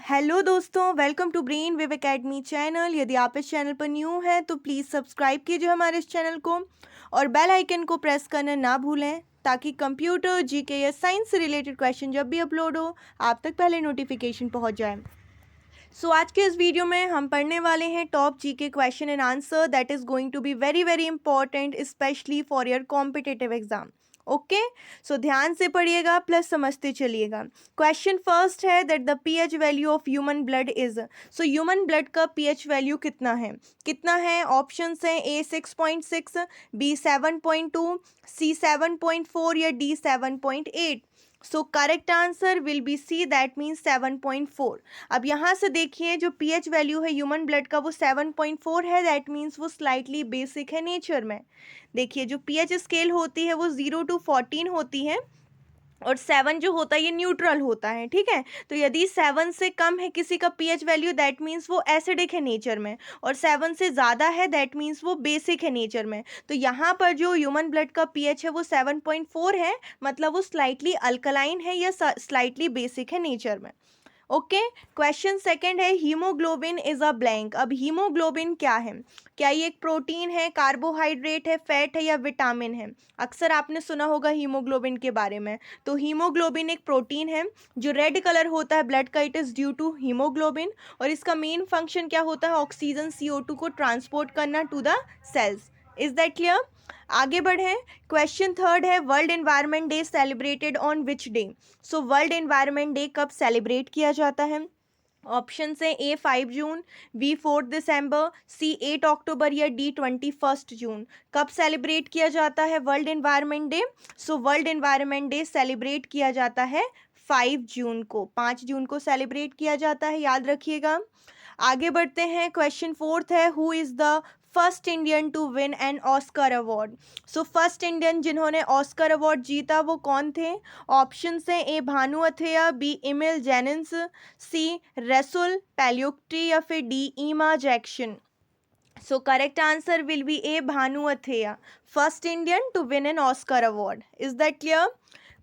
Hello दोस्तों, welcome to brain wave academy channel. यदि आप इस चैनल पर न्यू हैं तो प्लीज़ सब्सक्राइब कीजिए हमारे इस चैनल को और बेल आइकन को प्रेस करना ना भूलें ताकि कंप्यूटर जीके या साइंस से रिलेटेड क्वेश्चन जब भी अपलोड हो आप तक पहले नोटिफिकेशन पहुंच जाए। आज के इस वीडियो में हम पढ़ने वाले हैं top GK question and answer that is going to be very very important specially for your competitive exam. Okay, ध्यान से पढ़िएगा प्लस समझते चलिएगा। क्वेश्चन फर्स्ट है that the pH value of human blood is. Human blood का pH value कितना है? Options हैं ए 6.6, बी 7.2, सी 7.4 या D 7.8। Correct answer will be C, that means 7.4। अब यहाँ से देखिए जो पीएच वैल्यू है ह्यूमन ब्लड का वो 7.4 है, दैट मीन्स वो स्लाइटली बेसिक है नेचर में। देखिए जो पीएच स्केल होती है वो 0 to 14 होती है और 7 जो होता है ये न्यूट्रल होता है। ठीक है, तो यदि 7 से कम है किसी का पीएच वैल्यू दैट मीन्स वो एसिडिक है नेचर में, और 7 से ज़्यादा है दैट मीन्स वो बेसिक है नेचर में। तो यहाँ पर जो ह्यूमन ब्लड का पीएच है वो 7.4 है, मतलब वो स्लाइटली अल्कलाइन है या स्लाइटली बेसिक है नेचर में। ओके, क्वेश्चन सेकंड है हीमोग्लोबिन इज अ ब्लैंक। अब हीमोग्लोबिन क्या है? क्या ये एक प्रोटीन है, कार्बोहाइड्रेट है, फैट है या विटामिन है? अक्सर आपने सुना होगा हीमोग्लोबिन के बारे में। तो हीमोग्लोबिन एक प्रोटीन है जो रेड कलर होता है ब्लड का, it is due to haemoglobin. और इसका मेन फंक्शन क्या होता है? ऑक्सीजन CO2 को ट्रांसपोर्ट करना to the cells. Is that clear? आगे बढ़ें। क्वेश्चन थर्ड है world environment day celebrated on which day. World environment day कब सेलिब्रेट किया जाता है? ऑप्शन है ए 5 जून, बी 4 दिसंबर, सी 8 अक्टूबर या डी 21 जून। कब सेलिब्रेट किया जाता है world environment day? World environment day celebrate किया जाता है 5 जून को, 5 जून को सेलिब्रेट किया जाता है, याद रखिएगा। आगे बढ़ते हैं। क्वेश्चन फोर्थ है who is the first Indian to win an Oscar award. First Indian जिन्होंने ऑस्कर अवार्ड जीता वो कौन थे? ऑप्शन है A Bhanu Athaiya, B Emil Jannings, C Resul Pookutty या फिर D Emma Jackson. Correct answer will be A Bhanu Athaiya, first Indian to win an Oscar award. Is that clear?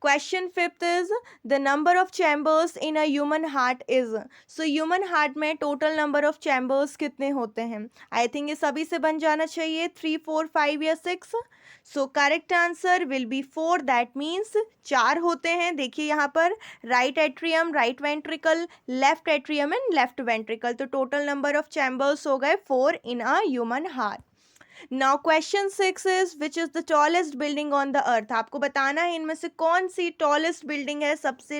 Question fifth is the number of chambers in a human heart is. Human heart में total number of chambers कितने होते हैं? I think ये सभी से बन जाना चाहिए, 3, 4, 5 या 6। Correct answer will be 4, that means 4 होते हैं। देखिए यहाँ पर right atrium, right ventricle, left atrium and left ventricle, तो टोटल नंबर ऑफ चैम्बर्स हो गए 4 in a human heart. Now question 6 is which is the tallest building on the earth. आपको बताना है इनमें से कौन सी टॉलेस्ट बिल्डिंग है, सबसे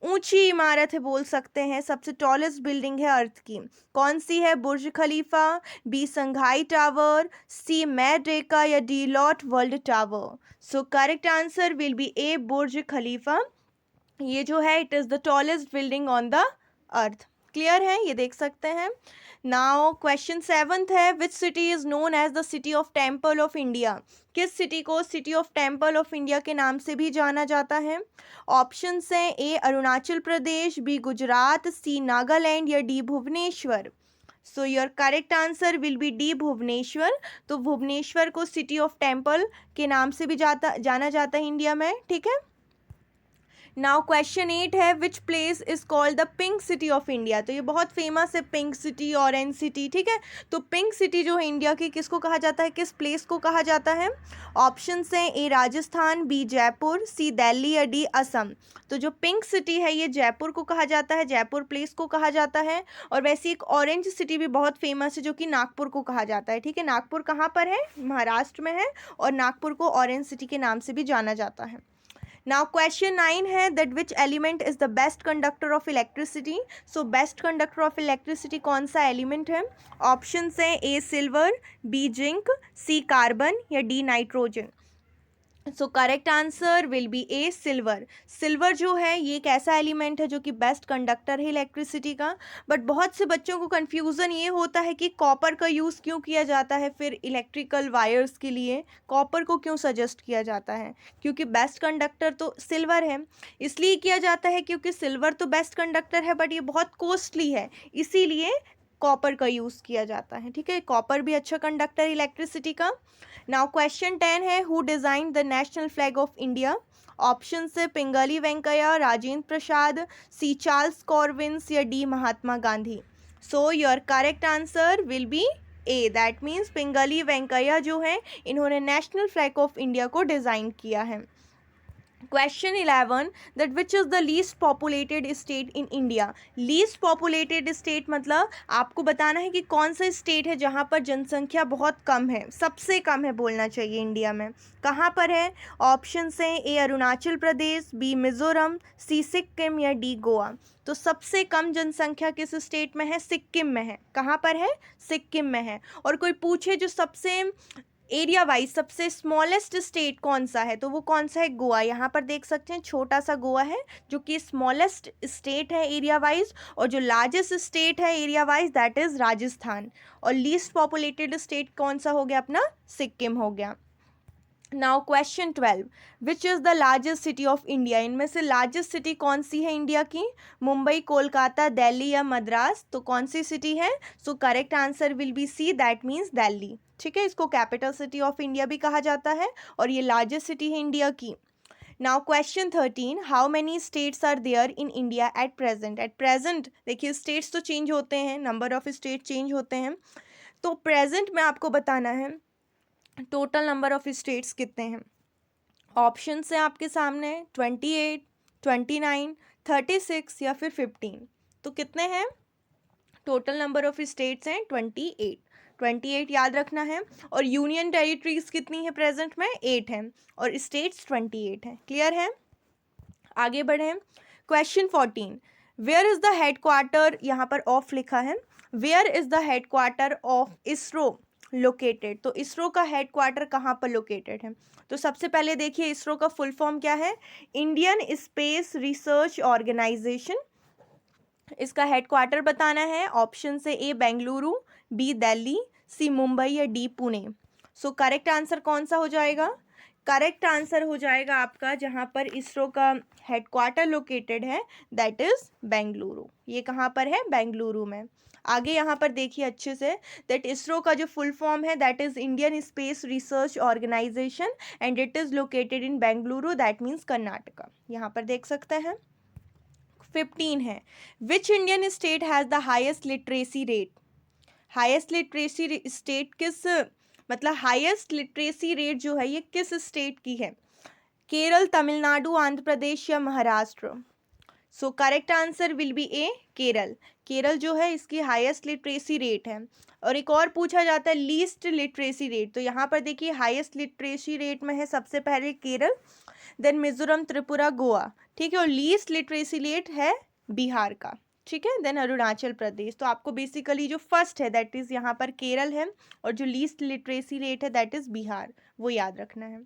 ऊंची इमारत है बोल सकते हैं, सबसे टॉलेस्ट बिल्डिंग है अर्थ की। कौन सी है? बुर्ज खलीफा, बी संघाई टावर, सी मैडेका या D Lotte world tower. Correct answer will be A Burj Khalifa. ये जो है it is the tallest building on the earth. Clear है, ये देख सकते हैं। नाउ क्वेश्चन सेवंथ है which city is known as the city of temple of India. किस सिटी को city of temple of India के नाम से भी जाना जाता है? ऑप्शंस हैं ए अरुणाचल प्रदेश, बी गुजरात, सी नागालैंड या D Bhubaneswar. Your correct answer will be D Bhubaneswar. तो भुवनेश्वर को सिटी ऑफ टेम्पल के नाम से भी जाना जाता है इंडिया में। ठीक है। नाउ क्वेश्चन 8 है which place is called the pink city of India. तो ये बहुत फेमस है पिंक सिटी, ऑरेंज सिटी। ठीक है, तो पिंक सिटी जो है इंडिया की किसको कहा जाता है, किस प्लेस को कहा जाता है? ऑप्शन हैं ए राजस्थान, बी जयपुर, सी दिल्ली या डी असम। तो जो पिंक सिटी है ये जयपुर को कहा जाता है, जयपुर प्लेस को कहा जाता है। और वैसे एक ऑरेंज सिटी भी बहुत फेमस है जो कि नागपुर को कहा जाता है। ठीक है, नागपुर कहाँ पर है? महाराष्ट्र में है, और नागपुर को ऑरेंज सिटी के नाम से भी जाना जाता है। नाउ क्वेश्चन 9 है that which element is the best conductor of electricity. Best conductor of electricity कौन सा एलिमेंट है? ऑप्शन है ए सिल्वर, बी जिंक, सी कार्बन या D nitrogen. Correct answer will be A silver. Silver जो है ये एक ऐसा एलिमेंट है जो कि बेस्ट कंडक्टर है इलेक्ट्रिसिटी का। बट बहुत से बच्चों को कन्फ्यूज़न ये होता है कि कॉपर का यूज़ क्यों किया जाता है फिर इलेक्ट्रिकल वायर्स के लिए, कॉपर को क्यों सजेस्ट किया जाता है? क्योंकि बेस्ट कंडक्टर तो सिल्वर है, इसलिए किया जाता है क्योंकि सिल्वर तो बेस्ट कंडक्टर है बट ये बहुत कॉस्टली है, इसीलिए कॉपर का यूज़ किया जाता है। ठीक है, कॉपर भी अच्छा कंडक्टर इलेक्ट्रिसिटी का। नाउ क्वेश्चन 10 है who design the national flag of India. Option से Pingali Venkayya, Rajendra Prasad, C Charles Corvins या D Mahatma Gandhi. So your correct answer will be A, that means Pingali Venkayya जो है इन्होंने नेशनल फ्लैग ऑफ इंडिया को डिज़ाइन किया है। Question 11 that which is the least populated state in India. Least populated state मतलब आपको बताना है कि कौन सा स्टेट है जहाँ पर जनसंख्या बहुत कम है, सबसे कम है बोलना चाहिए इंडिया में। कहाँ पर है? ऑप्शन से ए अरुणाचल प्रदेश, बी मिज़ोरम, सी सिक्किम या डी गोवा। तो सबसे कम जनसंख्या किस स्टेट में है? सिक्किम में है। कहाँ पर है? सिक्किम में है। और कोई पूछे जो सबसे एरिया वाइज सबसे स्मॉलेस्ट स्टेट कौन सा है, तो वो कौन सा है? गोवा। यहाँ पर देख सकते हैं छोटा सा गोवा है जो कि स्मॉलेस्ट स्टेट है एरिया वाइज, और जो लार्जेस्ट स्टेट है area wise that is Rajasthan. और लीस्ट पॉपुलेटेड स्टेट कौन सा हो गया अपना? सिक्किम हो गया। Now question 12 which is the largest city of India. इनमें से लार्जेस्ट सिटी कौन सी है इंडिया की? मुंबई, कोलकाता, दिल्ली या मद्रास। तो कौन सी सिटी है? So correct answer will be C, that means Delhi. ठीक है, इसको कैपिटल सिटी ऑफ इंडिया भी कहा जाता है और ये लार्जेस्ट सिटी है इंडिया की। Now question 13 how many states are there in India at present. At present देखिए स्टेट्स तो चेंज होते हैं, नंबर ऑफ स्टेट चेंज होते हैं, तो प्रेजेंट में आपको बताना है टोटल नंबर ऑफ स्टेट्स कितने हैं। ऑप्शन है आपके सामने 28, 29, 36 या फिर 15। तो कितने हैं? टोटल नंबर ऑफ स्टेट्स हैं 28। 28 याद रखना है। और यूनियन टेरिटरीज कितनी है प्रेजेंट में? 8 हैं और स्टेट्स 28 हैं। क्लियर है? आगे बढ़ें। Question 14 where is the headquarter, यहाँ पर ऑफ लिखा है, where is the headquarter of ISRO located. तो इसरो का हेडक्वार्टर कहाँ पर लोकेटेड है? तो सबसे पहले देखिए इसरो का फुल फॉर्म क्या है? Indian space research organisation. इसका हेडक्वार्टर बताना है। ऑप्शन से A Bengaluru, B Delhi, C Mumbai या D Pune. So correct answer कौन सा हो जाएगा? करेक्ट आंसर हो जाएगा आपका जहाँ पर इसरो का हेडक्वार्टर लोकेटेड है दैट इज़ बेंगलुरु। ये कहाँ पर है? बेंगलुरु में। आगे यहाँ पर देखिए अच्छे से दैट इसरो का जो फुल फॉर्म है that is Indian space research organisation and it is located in Bengaluru, that means Karnataka. यहाँ पर देख सकते हैं। 15 है which Indian state has the highest literacy rate. Highest literacy state किस, मतलब हाईएस्ट लिटरेसी रेट जो है ये किस स्टेट की है? केरल, तमिलनाडु, आंध्र प्रदेश या Maharashtra. So correct answer will be A Kerala. Kerala जो है इसकी हाईएस्ट लिटरेसी रेट है। और एक और पूछा जाता है लीस्ट लिटरेसी रेट, तो यहाँ पर देखिए हाईएस्ट लिटरेसी रेट में है सबसे पहले केरल, देन मिजोरम, त्रिपुरा, गोवा। ठीक है, और लीस्ट लिटरेसी रेट है बिहार का। ठीक है, देन अरुणाचल प्रदेश। तो आपको बेसिकली जो फर्स्ट है दैट इज़ यहाँ पर केरल है और जो लीस्ट लिटरेसी रेट है दैट इज़ बिहार, वो याद रखना है।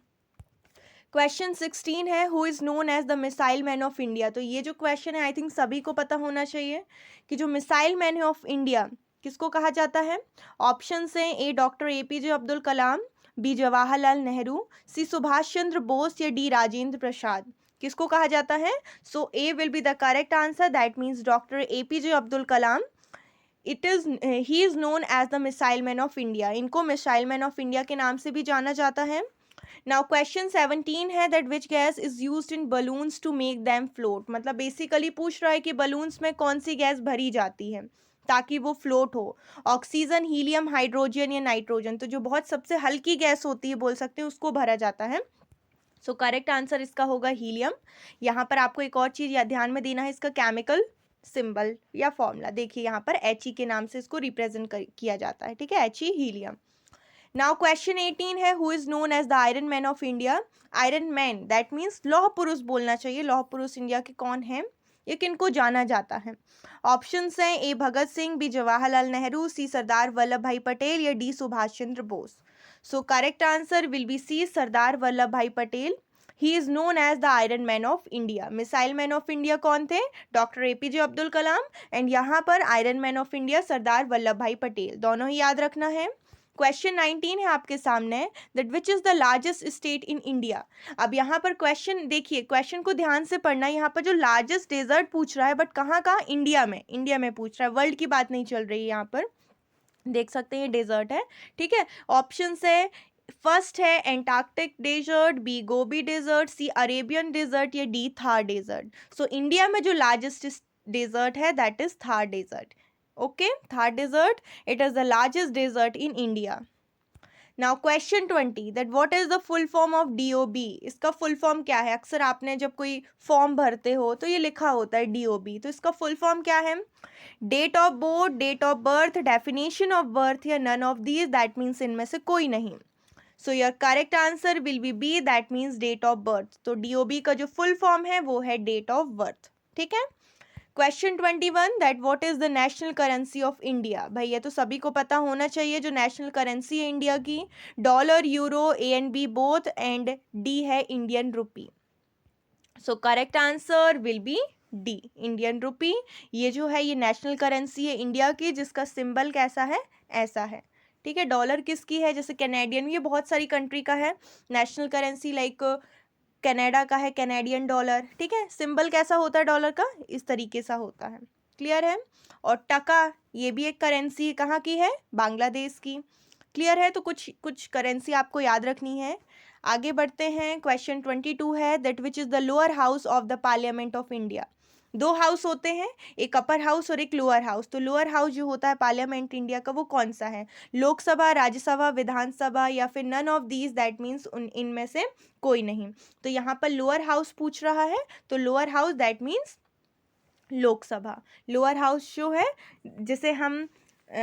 क्वेश्चन 16 है who is known as the missile man of India. तो ये जो क्वेश्चन है आई थिंक सभी को पता होना चाहिए कि जो मिसाइल मैन है ऑफ इंडिया किसको कहा जाता है। ऑप्शन है A doctor APJ Abdul Kalam, B Jawaharlal Nehru, C Subhash Chandra Bose या डी राजेंद्र प्रसाद। किसको कहा जाता है? So A will be the correct answer, that means doctor APJ Abdul Kalam. It is he is known as the missile man of India. इनको मिसाइल मैन ऑफ इंडिया के नाम से भी जाना जाता है। नाउ क्वेश्चन 17 है that which gas is used in balloons to make them float. मतलब बेसिकली पूछ रहा है कि बलून्स में कौन सी गैस भरी जाती है ताकि वो फ्लोट हो। ऑक्सीजन, हीलियम, हाइड्रोजन या नाइट्रोजन। तो जो बहुत सबसे हल्की गैस होती है बोल सकते हैं उसको भरा जाता है। सो करेक्ट आंसर इसका होगा हीलियम। यहाँ पर आपको एक और चीज़ ध्यान में देना है, इसका केमिकल सिंबल या फॉर्मूला देखिए यहाँ पर He के नाम से इसको रिप्रेजेंट किया जाता है। ठीक है, He हीलियम। नाउ क्वेश्चन 18 है who is known as the iron man of India. Iron man that means लौह पुरुष बोलना चाहिए। लौह पुरुष इंडिया के कौन हैं, ये किनको जाना जाता है। ऑप्शन हैं A Bhagat Singh, B Jawaharlal Nehru, C Sardar Vallabh Bhai Patel या D Subhash Chandra Bose. So correct answer will be C Sardar Vallabh Bhai Patel. He is known as the iron man of India. Missile man of India कौन थे? Doctor APJ Abdul Kalam, and यहाँ पर iron man of India Sardar Vallabh Bhai Patel. दोनों ही याद रखना है। क्वेश्चन 19 है आपके सामने that which is the largest state in India. अब यहाँ पर क्वेश्चन देखिए, क्वेश्चन को ध्यान से पढ़ना। यहाँ पर जो लार्जेस्ट डेजर्ट पूछ रहा है बट कहाँ का? इंडिया में। इंडिया में पूछ रहा है, वर्ल्ड की बात नहीं चल रही है। यहाँ पर देख सकते हैं ये डेजर्ट है। ठीक है, ऑप्शन है फर्स्ट है Antarctic desert, B Gobi desert, C Arabian desert या D Thar desert. So India में जो लार्जेस्ट डेजर्ट है that is Thar desert. Okay, Thar desert, it is the largest desert in India. Now question 20 that what is the full form of DOB। इसका full form क्या है? अक्सर आपने जब कोई फॉर्म भरते हो तो ये लिखा होता है DOB, तो इसका फुल फॉर्म क्या है? Date of birth, date of birth, definition of birth या none of these, that means इनमें से कोई नहीं। So your correct answer will be B, that means date of birth. तो DOB का जो फुल फॉर्म है वो है डेट ऑफ बर्थ। ठीक है। Question 21 that what is the national currency of India. भाई ये तो सभी को पता होना चाहिए जो नेशनल करेंसी है इंडिया की। Dollar, euro, ANB both, and D है Indian rupee. So correct answer will be D, Indian rupee. ये जो है ये नेशनल करेंसी है इंडिया की, जिसका सिंबल कैसा है? ऐसा है। ठीक है। डॉलर किसकी है? जैसे कैनेडियन, ये बहुत सारी कंट्री का है नेशनल करेंसी, लाइक कनाडा का है कैनेडियन डॉलर। ठीक है। सिंबल कैसा होता है डॉलर का? इस तरीके सा होता है। क्लियर है। और टका, ये भी एक करेंसी कहाँ की है? बांग्लादेश की। क्लियर है। तो कुछ कुछ करेंसी आपको याद रखनी है। आगे बढ़ते हैं। क्वेश्चन 22 है that which is the lower house of the parliament of India. दो हाउस होते हैं, एक अपर हाउस और एक लोअर हाउस। तो लोअर हाउस जो होता है पार्लियामेंट इंडिया का, वो कौन सा है? लोकसभा, राज्यसभा, विधानसभा या फिर none of these, that means इनमें से कोई नहीं। तो यहाँ पर लोअर हाउस पूछ रहा है, तो lower house that means Lok Sabha. Lower house जो है जिसे हम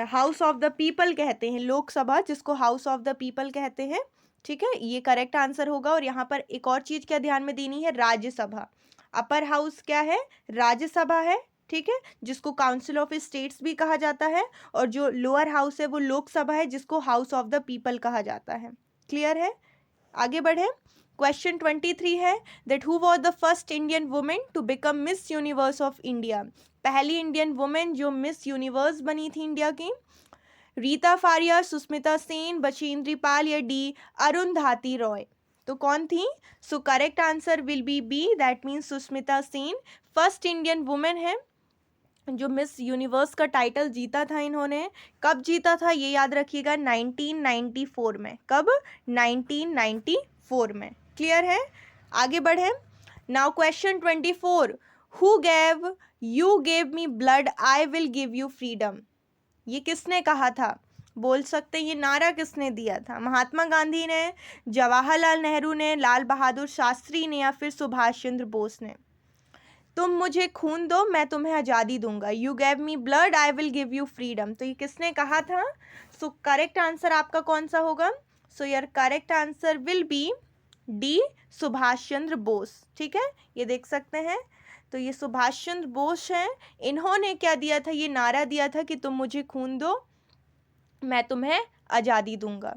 हाउस ऑफ द पीपल कहते हैं, लोकसभा जिसको हाउस ऑफ द पीपल कहते हैं। ठीक है, ये करेक्ट आंसर होगा। और यहाँ पर एक और चीज़ क्या ध्यान में देनी है? राज्यसभा। अपर हाउस क्या है? राज्यसभा है। ठीक है, जिसको काउंसिल ऑफ स्टेट्स भी कहा जाता है। और जो लोअर हाउस है वो लोकसभा है, जिसको हाउस ऑफ द पीपल कहा जाता है। क्लियर है। आगे बढ़े। क्वेश्चन 23 है that who was the first Indian women to become miss universe of India. पहली इंडियन वुमेन जो मिस यूनिवर्स बनी थी इंडिया की। रीता फारिया, सुष्मिता सेन, बचेंद्री पाल या डी अरुंधति रॉय। तो कौन थी? So correct answer will be B, that means Sushmita Sen first Indian women है जो मिस यूनिवर्स का टाइटल जीता था इन्होंने। कब जीता था ये याद रखिएगा? 1994 में। कब? 1994 में। क्लियर है। आगे बढ़े। Now question 24 who gave you gave me blood I will give you freedom. ये किसने कहा था? बोल सकते हैं ये नारा किसने दिया था? महात्मा गांधी ने, जवाहरलाल नेहरू ने, लाल बहादुर शास्त्री ने या फिर सुभाष चंद्र बोस ने? तुम मुझे खून दो मैं तुम्हें आज़ादी दूंगा। You gave me blood I will give you freedom. तो ये किसने कहा था? सो करेक्ट आंसर आपका कौन सा होगा? So your correct answer will be D, Subhash Chandra Bose. ठीक है, ये देख सकते हैं। तो ये सुभाष चंद्र बोस हैं। इन्होंने क्या दिया था? ये नारा दिया था कि तुम मुझे खून दो मैं तुम्हें आज़ादी दूंगा।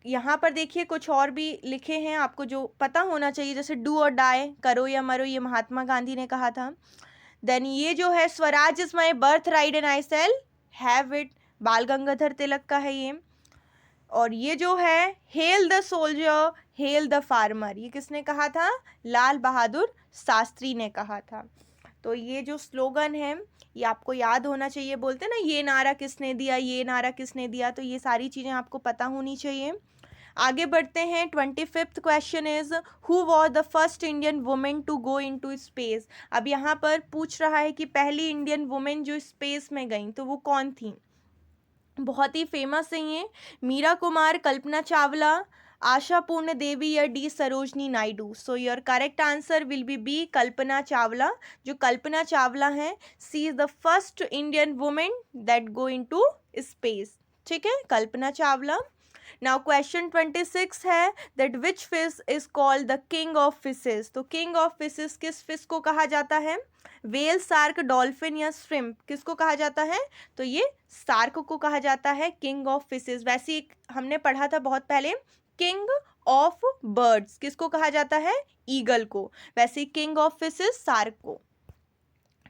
यहाँ पर देखिए कुछ और भी लिखे हैं आपको जो पता होना चाहिए, जैसे डू और डाई, करो या मरो, ये महात्मा गांधी ने कहा था। देन ये जो है Swaraj is my birth right and I shall have it, बाल गंगाधर तिलक का है ये। और ये जो है hello the soldier hello the farmer, ये किसने कहा था? लाल बहादुर शास्त्री ने कहा था। तो ये जो स्लोगन है ये आपको याद होना चाहिए। बोलते हैं ना ये नारा किसने दिया, ये नारा किसने दिया, तो ये सारी चीज़ें आपको पता होनी चाहिए। आगे बढ़ते हैं। 25th question is who was the first Indian women to go into space. अब यहाँ पर पूछ रहा है कि पहली इंडियन वुमेन जो स्पेस में गई तो वो कौन थी? बहुत ही फेमस है ये। मीरा कुमार, कल्पना चावला, आशा पूर्ण देवी या D Sarojini Naidu. So your correct answer will be B, Kalpana Chawla. जो कल्पना चावला हैं, she is the first Indian women that go into space. ठीक है, कल्पना चावला। नाउ क्वेश्चन 26 है that which fish is called the king of fishes. तो किंग ऑफ फिशेस किस fish को कहा जाता है? वेल, सार्क, डॉल्फिन या श्रिम्प, किसको कहा जाता है? तो ये सार्क को कहा जाता है किंग ऑफ फिशेस। वैसे एक हमने पढ़ा था बहुत पहले, किंग ऑफ बर्ड्स किसको कहा जाता है? ईगल को। वैसे किंग ऑफ फिशेस सार्क को।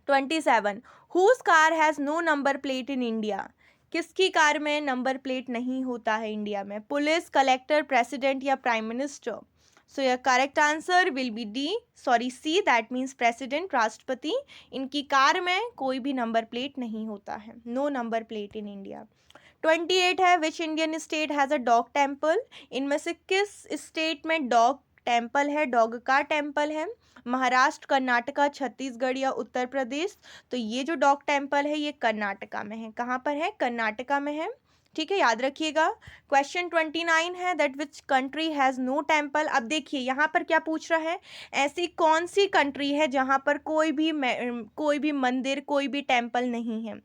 27 whose car has no number plate in India. किसकी कार में नंबर प्लेट नहीं होता है इंडिया में? पुलिस, कलेक्टर, प्रेसिडेंट या prime minister. So your correct answer will be D, sorry C, that means president, राष्ट्रपति। इनकी कार में कोई भी नंबर प्लेट नहीं होता है, no number plate in India. 28 है, which Indian state has a dog temple, इनमें से किस स्टेट में डॉग टेम्पल है, डॉग का टेम्पल है? महाराष्ट्र, कर्नाटका, छत्तीसगढ़ या उत्तर प्रदेश? तो ये जो डॉग टेम्पल है ये कर्नाटका में है। कहाँ पर है? कर्नाटका में है। ठीक है, याद रखिएगा। क्वेश्चन 29 है, that which country has no temple. अब देखिए यहाँ पर क्या पूछ रहा है, ऐसी कौन सी कंट्री है जहाँ पर कोई भी मंदिर, कोई भी टेम्पल नहीं है?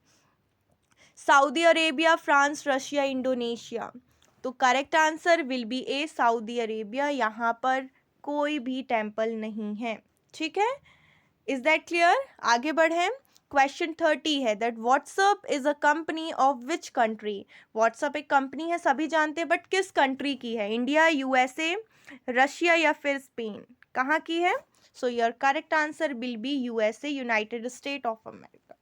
Saudi Arabia, France, Russia, Indonesia. तो correct answer will be A, Saudi Arabia. यहाँ पर कोई भी टेम्पल नहीं है। ठीक है, इज दैट क्लियर? आगे बढ़ें। क्वेश्चन 30 है, that WhatsApp is a company of which country. WhatsApp एक कंपनी है, सभी जानते हैं, बट किस कंट्री की है? इंडिया, यूएसए, रशिया या फिर स्पेन? कहाँ की है? सो your correct answer will B USA, United state of America.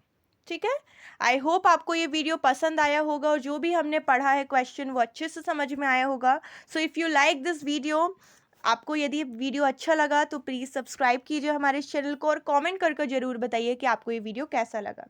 ठीक है, आई होप आपको ये वीडियो पसंद आया होगा और जो भी हमने पढ़ा है क्वेश्चन वो अच्छे से समझ में आया होगा। So if you like this video, आपको यदि वीडियो अच्छा लगा तो प्लीज़ सब्सक्राइब कीजिए हमारे इस चैनल को और कमेंट करके ज़रूर बताइए कि आपको ये वीडियो कैसा लगा।